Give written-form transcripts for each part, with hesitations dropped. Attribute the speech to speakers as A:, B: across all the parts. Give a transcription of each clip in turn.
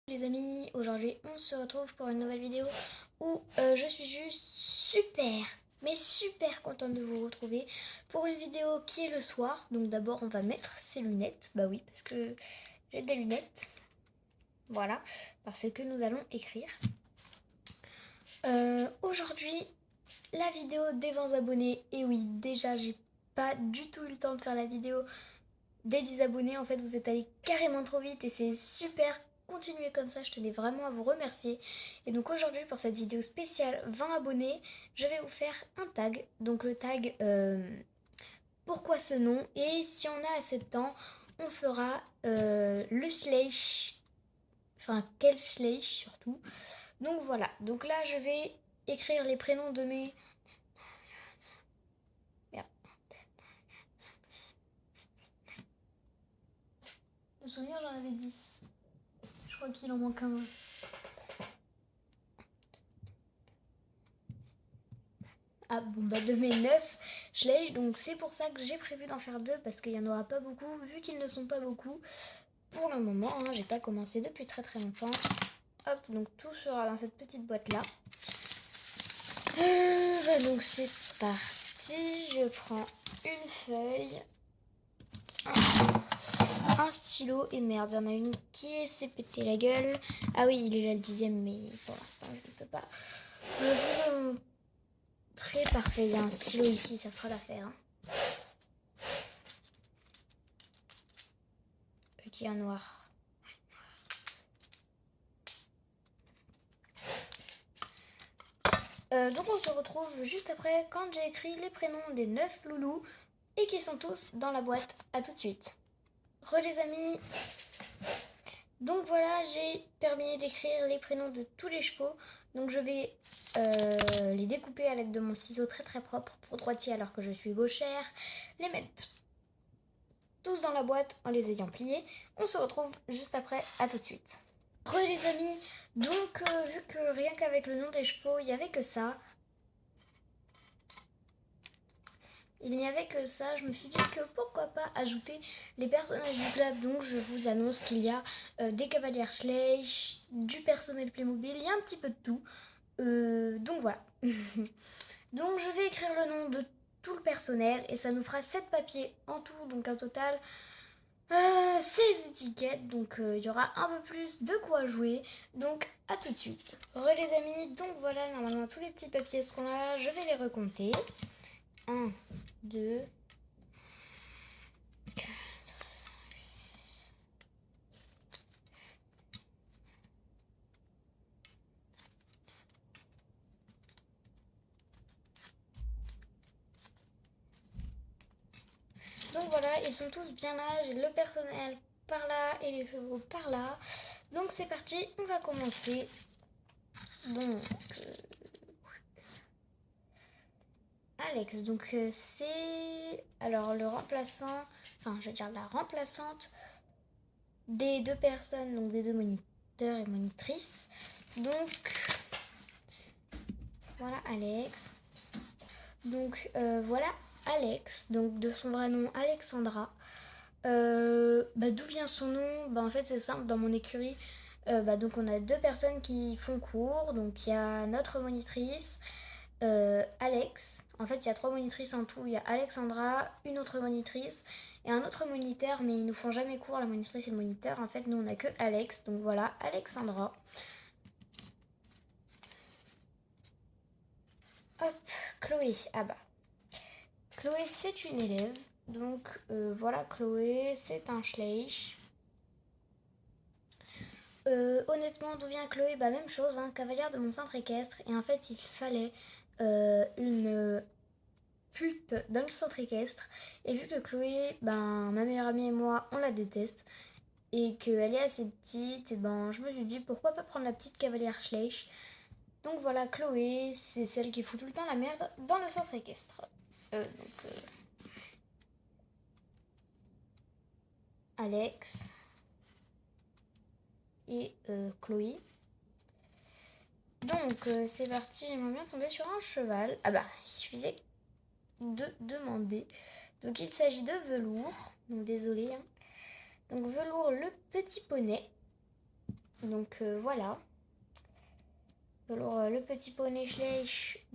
A: Les amis, aujourd'hui on se retrouve pour une nouvelle vidéo où je suis juste super contente de vous retrouver pour une vidéo qui est le soir. Donc d'abord on va mettre ses lunettes, bah oui parce que j'ai des lunettes, voilà, parce que nous allons écrire. Aujourd'hui la vidéo des 20 abonnés, et oui déjà j'ai pas du tout eu le temps de faire la vidéo des 10 abonnés, en fait vous êtes allés carrément trop vite et c'est super. Continuez comme ça, je tenais vraiment à vous remercier. Et donc aujourd'hui pour cette vidéo spéciale 20 abonnés, je vais vous faire un tag. Donc le tag pourquoi ce nom, et si on a assez de temps, on fera le slash, enfin quel slash surtout. Donc voilà, donc là je vais écrire les prénoms de mes... Merde. De souvenir j'en avais 10. Je crois qu'il en manque un. Ah bon bah de mes 9 Schleich, donc c'est pour ça que j'ai prévu d'en faire 2 parce qu'il n'y en aura pas beaucoup vu qu'ils ne sont pas beaucoup pour le moment, hein, j'ai pas commencé depuis très longtemps. Hop, donc tout sera dans cette petite boîte là. Donc c'est parti, je prends une feuille, un stylo, et merde, il y en a une qui s'est pété la gueule. Ah oui, il est là le 10e, mais pour l'instant je ne peux pas vous le très parfait, il y a un stylo ici, ça fera l'affaire. Hein. Qui est en noir. Donc on se retrouve juste après quand j'ai écrit les prénoms des 9 loulous et qui sont tous dans la boîte. A tout de suite. Les amis. Donc voilà, j'ai terminé d'écrire les prénoms de tous les chevaux. Donc je vais les découper à l'aide de mon ciseau très propre pour droitier alors que je suis gauchère. Les mettre tous dans la boîte en les ayant pliés. On se retrouve juste après, à tout de suite. Les amis, donc vu que rien qu'avec le nom des chevaux, il n'y avait que ça. Il n'y avait que ça, je me suis dit que pourquoi pas ajouter les personnages du club. Donc je vous annonce qu'il y a des cavaliers Schleich, du personnel Playmobil, il y a un petit peu de tout. Donc voilà. Donc je vais écrire le nom de tout le personnel et ça nous fera 7 papiers en tout, donc un total 16 étiquettes, donc il y aura un peu plus de quoi jouer, donc à tout de suite. Les amis, donc voilà, normalement tous les petits papiers seront là, je vais les recompter. 1, 2, 4, 5, 6. Donc voilà, ils sont tous bien là, j'ai le personnel par là et les chevaux par là. Donc c'est parti, on va commencer. Donc Alex, donc c'est alors le remplaçant, enfin je veux dire la remplaçante des deux personnes, donc des deux moniteurs et monitrices. Donc voilà Alex. Donc voilà Alex, donc de son vrai nom Alexandra. D'où vient son nom? En fait c'est simple, dans mon écurie, donc on a deux personnes qui font cours. Donc il y a notre monitrice, Alex. En fait il y a 3 monitrices en tout. Il y a Alexandra, une autre monitrice et un autre moniteur, mais ils nous font jamais cours, la monitrice et le moniteur. En fait nous on a que Alex, donc voilà Alexandra. Hop, Chloé, ah bah Chloé c'est une élève. Donc voilà Chloé, c'est un Schleich. Honnêtement, d'où vient Chloé? Même chose, hein, cavalière de mon centre équestre. Et en fait, il fallait une pute dans le centre équestre. Et vu que Chloé, ma meilleure amie et moi, on la déteste, et qu'elle est assez petite, et je me suis dit pourquoi pas prendre la petite cavalière Schleich. Donc voilà, Chloé, c'est celle qui fout tout le temps la merde dans le centre équestre. Alex et Chloé. Donc c'est parti, j'aimerais bien tomber sur un cheval. Ah bah, il suffisait de demander. Donc il s'agit de Velours. Donc désolé. Hein. Donc Velours le petit poney. Voilà. Alors, le petit poney Schleich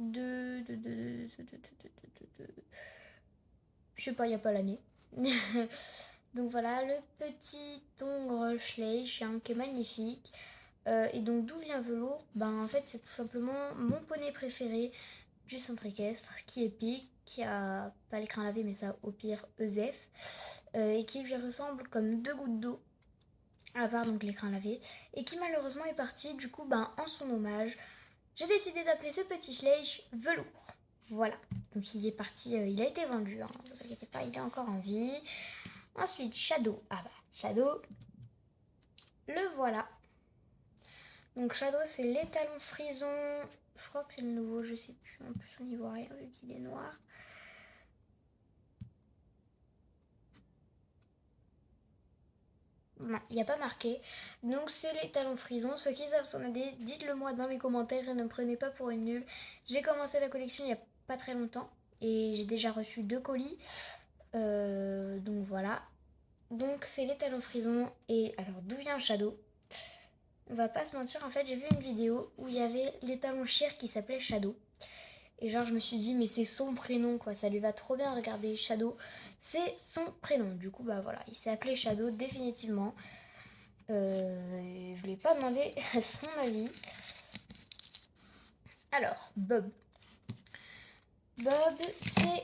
A: je sais pas, il n'y a pas l'année. Donc voilà, le petit tongre Schleich qui est magnifique. Et donc d'où vient Velours? En fait c'est tout simplement mon poney préféré du centre équestre qui est Pic, qui a pas l'écran lavé mais ça au pire Eusef, et qui lui ressemble comme deux gouttes d'eau à part donc l'écran lavé, et qui malheureusement est parti. Du coup en son hommage j'ai décidé d'appeler ce petit Schleich Velours. Voilà, donc il est parti, il a été vendu, ne vous inquiétez pas, il est encore en vie. Ensuite Shadow, Shadow, le voilà. Donc Shadow c'est l'étalon frison, je crois que c'est le nouveau, je sais plus, en plus on n'y voit rien vu qu'il est noir. Non, il n'y a pas marqué. Donc c'est l'étalon frison, ceux qui savent son AD, dites-le moi dans les commentaires et ne me prenez pas pour une nulle. J'ai commencé la collection il n'y a pas très longtemps et j'ai déjà reçu 2 colis. Donc voilà. Donc c'est l'étalon frison. Et alors d'où vient Shadow? On va pas se mentir, en fait j'ai vu une vidéo où il y avait l'étalon Cher qui s'appelait Shadow. Et genre je me suis dit mais c'est son prénom quoi, ça lui va trop bien. Regardez, Shadow, c'est son prénom. Du coup voilà, il s'est appelé Shadow définitivement. Je lui ai pas demandé son avis. Alors Bob, c'est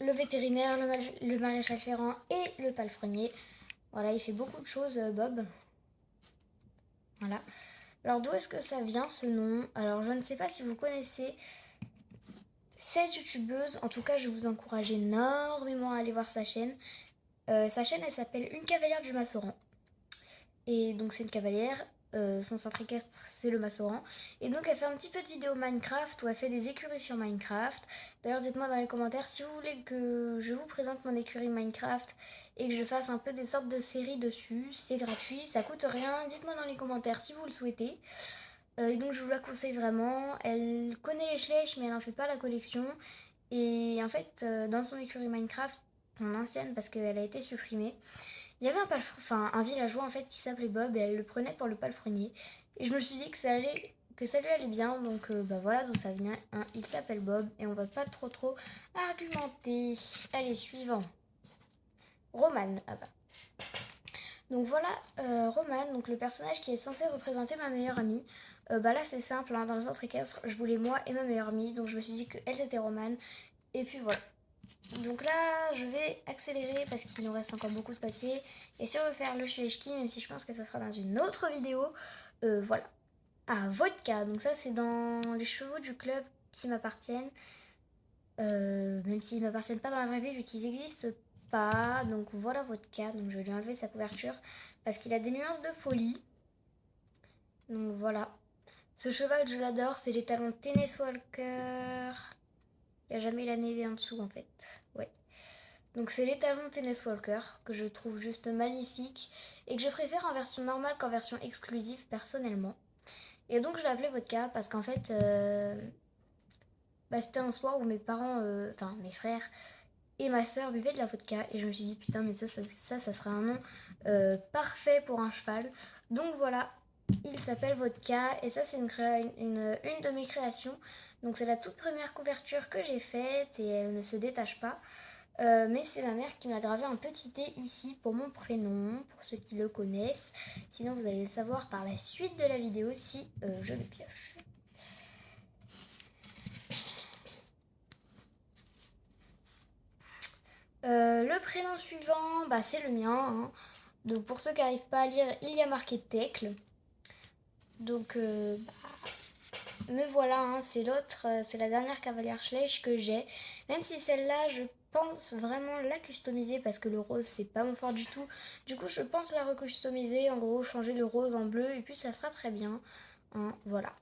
A: le vétérinaire, le maréchal ferrant et le palefrenier. Voilà, il fait beaucoup de choses Bob. Voilà. Alors d'où est-ce que ça vient ce nom? Alors je ne sais pas si vous connaissez cette youtubeuse. En tout cas je vous encourage énormément à aller voir sa chaîne. Sa chaîne elle s'appelle Une cavalière du Massoran. Et donc c'est une cavalière, son centre équestre c'est le Massoran. Et donc elle fait un petit peu de vidéos Minecraft où elle fait des écuries sur Minecraft. D'ailleurs dites-moi dans les commentaires si vous voulez que je vous présente mon écurie Minecraft et que je fasse un peu des sortes de séries dessus. C'est gratuit, ça coûte rien, dites-moi dans les commentaires si vous le souhaitez. Et donc je vous la conseille vraiment. Elle connaît les Schleich mais elle n'en fait pas la collection. Et en fait dans son écurie Minecraft, son ancienne parce qu'elle a été supprimée, il y avait un villageois en fait qui s'appelait Bob et elle le prenait pour le palefrenier. Et je me suis dit que ça lui allait bien, donc voilà d'où ça vient. Il s'appelle Bob et on va pas trop argumenter. Allez, suivant. Roman. Donc voilà Roman, donc le personnage qui est censé représenter ma meilleure amie. Là c'est simple, dans le centre équestre, je voulais moi et ma meilleure amie, donc je me suis dit qu'elle c'était Roman. Et puis voilà. Donc là, je vais accélérer parce qu'il nous reste encore beaucoup de papier. Et si on veut faire le Schleich, même si je pense que ça sera dans une autre vidéo, voilà. Vodka. Donc ça, c'est dans les chevaux du club qui m'appartiennent. Même s'ils ne m'appartiennent pas dans la vraie vie, vu qu'ils n'existent pas. Donc voilà Vodka. Donc je vais lui enlever sa couverture parce qu'il a des nuances de folie. Donc voilà. Ce cheval, je l'adore. C'est l'étalon Tennis Walker. Il n'y a jamais l'année en dessous en fait. Ouais. Donc c'est l'étalon Tennis Walker que je trouve juste magnifique et que je préfère en version normale qu'en version exclusive personnellement. Et donc je l'ai appelé Vodka parce qu'en fait c'était un soir où mes parents, mes frères et ma soeur buvaient de la vodka et je me suis dit putain mais ça sera un nom parfait pour un cheval. Donc voilà, il s'appelle Vodka et ça c'est une de mes créations. Donc c'est la toute première couverture que j'ai faite et elle ne se détache pas. Mais c'est ma mère qui m'a gravé un petit T ici pour mon prénom, pour ceux qui le connaissent. Sinon, vous allez le savoir par la suite de la vidéo si je le pioche. Le prénom suivant, c'est le mien. Donc pour ceux qui n'arrivent pas à lire, il y a marqué Tecle. Donc me voilà, c'est l'autre, c'est la dernière cavalière Schleich que j'ai. Même si celle-là, je pense vraiment la customiser parce que le rose c'est pas mon fort du tout. Du coup je pense la recustomiser, en gros changer le rose en bleu et puis ça sera très bien. Voilà.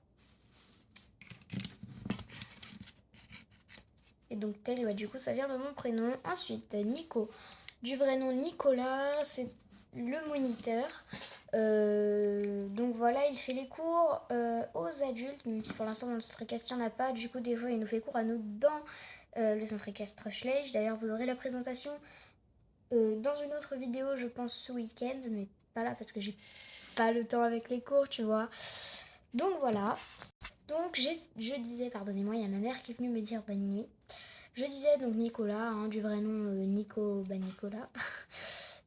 A: Et donc tel, du coup ça vient de mon prénom. Ensuite Nico, du vrai nom Nicolas, c'est le moniteur. Donc voilà, il fait les cours aux adultes, même si pour l'instant dans le centre équestre il n'y en a pas. Du coup des fois il nous fait cours à nous dans le centre équestre Schleich. D'ailleurs vous aurez la présentation dans une autre vidéo je pense ce week-end, mais pas là parce que j'ai pas le temps avec les cours, tu vois. Donc voilà. Donc je disais, pardonnez-moi, il y a ma mère qui est venue me dire bonne nuit. Je disais donc Nicolas, hein, du vrai nom Nicolas.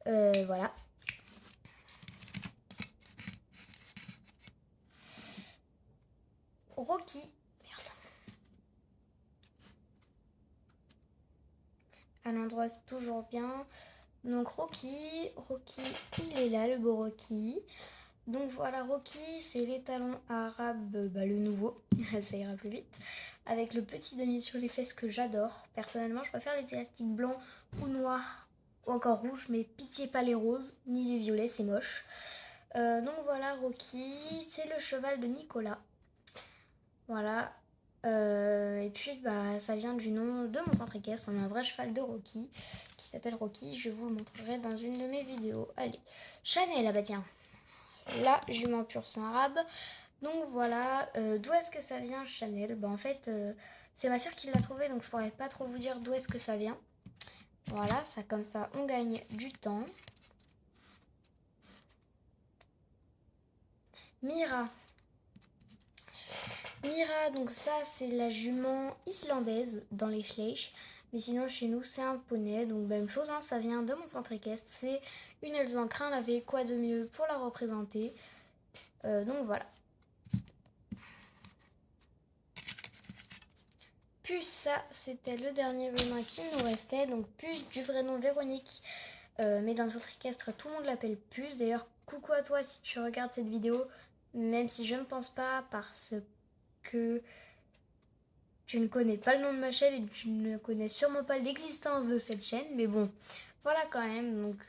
A: Voilà. Rocky. Merde. À l'endroit, c'est toujours bien. Donc Rocky, il est là, le beau Rocky. Donc voilà, Rocky, c'est l'étalon arabe, le nouveau, ça ira plus vite, avec le petit damier sur les fesses que j'adore. Personnellement, je préfère les élastiques blancs ou noirs, ou encore rouges, mais pitié pas les roses, ni les violets, c'est moche. Donc voilà, Rocky, c'est le cheval de Nicolas. Voilà. Et puis, ça vient du nom de mon centre équestre. On a un vrai cheval de Rocky, qui s'appelle Rocky. Je vous le montrerai dans une de mes vidéos. Allez, Chanel, ah bah tiens. Là, jument pur sang arabe. Donc voilà, d'où est-ce que ça vient Chanel? En fait, c'est ma soeur qui l'a trouvé, donc je pourrais pas trop vous dire d'où est-ce que ça vient. Voilà, ça comme ça, on gagne du temps. Mira. Mira, donc ça, c'est la jument islandaise dans les Schleich. Mais sinon, chez nous, c'est un poney. Donc, même chose, hein, ça vient de mon centre équestre. C'est une Elzancrin lavée. Quoi de mieux pour la représenter? Donc, voilà. Puce, ça, c'était le dernier venin qui nous restait. Donc, Puce, du vrai nom Véronique. Mais dans le centre équestre, tout le monde l'appelle Puce. D'ailleurs, coucou à toi si tu regardes cette vidéo. Même si je ne pense pas, parce que tu ne connais pas le nom de ma chaîne et tu ne connais sûrement pas l'existence de cette chaîne. Mais bon, voilà quand même. Donc,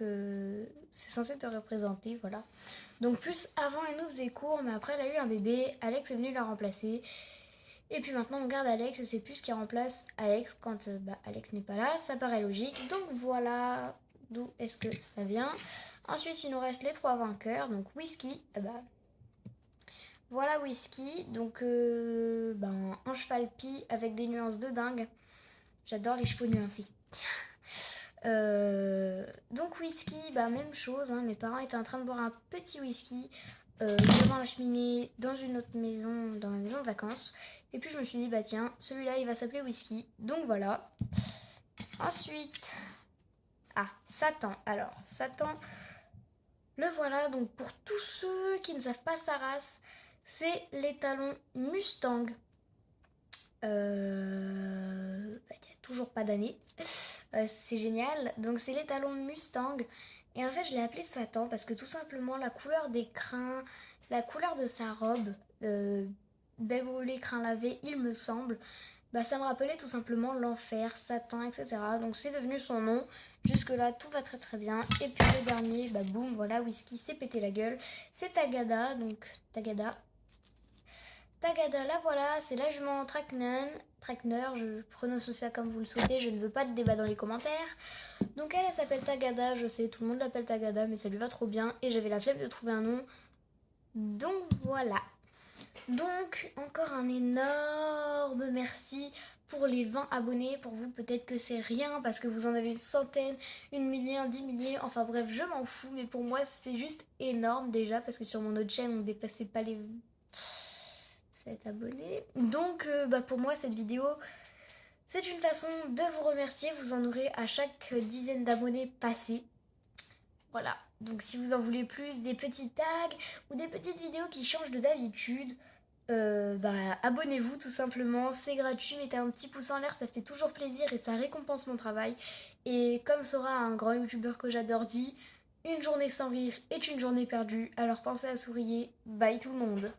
A: c'est censé te représenter, voilà. Donc, Puce, avant, elle nous faisait court, mais après, elle a eu un bébé. Alex est venu la remplacer. Et puis maintenant, on garde Alex. C'est Puce qui remplace Alex quand Alex n'est pas là. Ça paraît logique. Donc, voilà d'où est-ce que ça vient. Ensuite, il nous reste les 3 vainqueurs. Donc, Whisky. Voilà Whisky, donc un cheval pie avec des nuances de dingue. J'adore les chevaux nuancés. Donc Whisky, même chose, hein, mes parents étaient en train de boire un petit whisky devant la cheminée dans une autre maison, dans ma maison de vacances. Et puis je me suis dit, tiens, celui-là il va s'appeler Whisky. Donc voilà. Ensuite, Satan. Alors, Satan, le voilà, donc pour tous ceux qui ne savent pas sa race, c'est l'étalon Mustang. Il n'y a toujours pas d'année. C'est génial. Donc c'est l'étalon Mustang. Et en fait, je l'ai appelé Satan parce que tout simplement, la couleur des crins, la couleur de sa robe, baie brûlée, crins lavés, il me semble, ça me rappelait tout simplement l'enfer, Satan, etc. Donc c'est devenu son nom. Jusque là, tout va très très bien. Et puis le dernier, boum, voilà, Whisky s'est pété la gueule. C'est Tagada, donc Tagada, là voilà, c'est la jument Trackner, je prononce ça comme vous le souhaitez, je ne veux pas de débat dans les commentaires. Donc elle s'appelle Tagada, je sais, tout le monde l'appelle Tagada, mais ça lui va trop bien. Et j'avais la flemme de trouver un nom. Donc voilà. Donc encore un énorme merci pour les 20 abonnés. Pour vous peut-être que c'est rien parce que vous en avez une centaine, une millier, 10 milliers, enfin bref je m'en fous. Mais pour moi c'est juste énorme déjà parce que sur mon autre chaîne on dépassait pas les 7 abonnés. Donc pour moi cette vidéo c'est une façon de vous remercier. Vous en aurez à chaque dizaine d'abonnés passés. Voilà, donc si vous en voulez plus, des petits tags ou des petites vidéos qui changent de d'habitude, abonnez-vous tout simplement, c'est gratuit, mettez un petit pouce en l'air, ça fait toujours plaisir et ça récompense mon travail. Et comme Sora, un grand youtubeur que j'adore, dit, une journée sans rire est une journée perdue, alors pensez à sourire, bye tout le monde.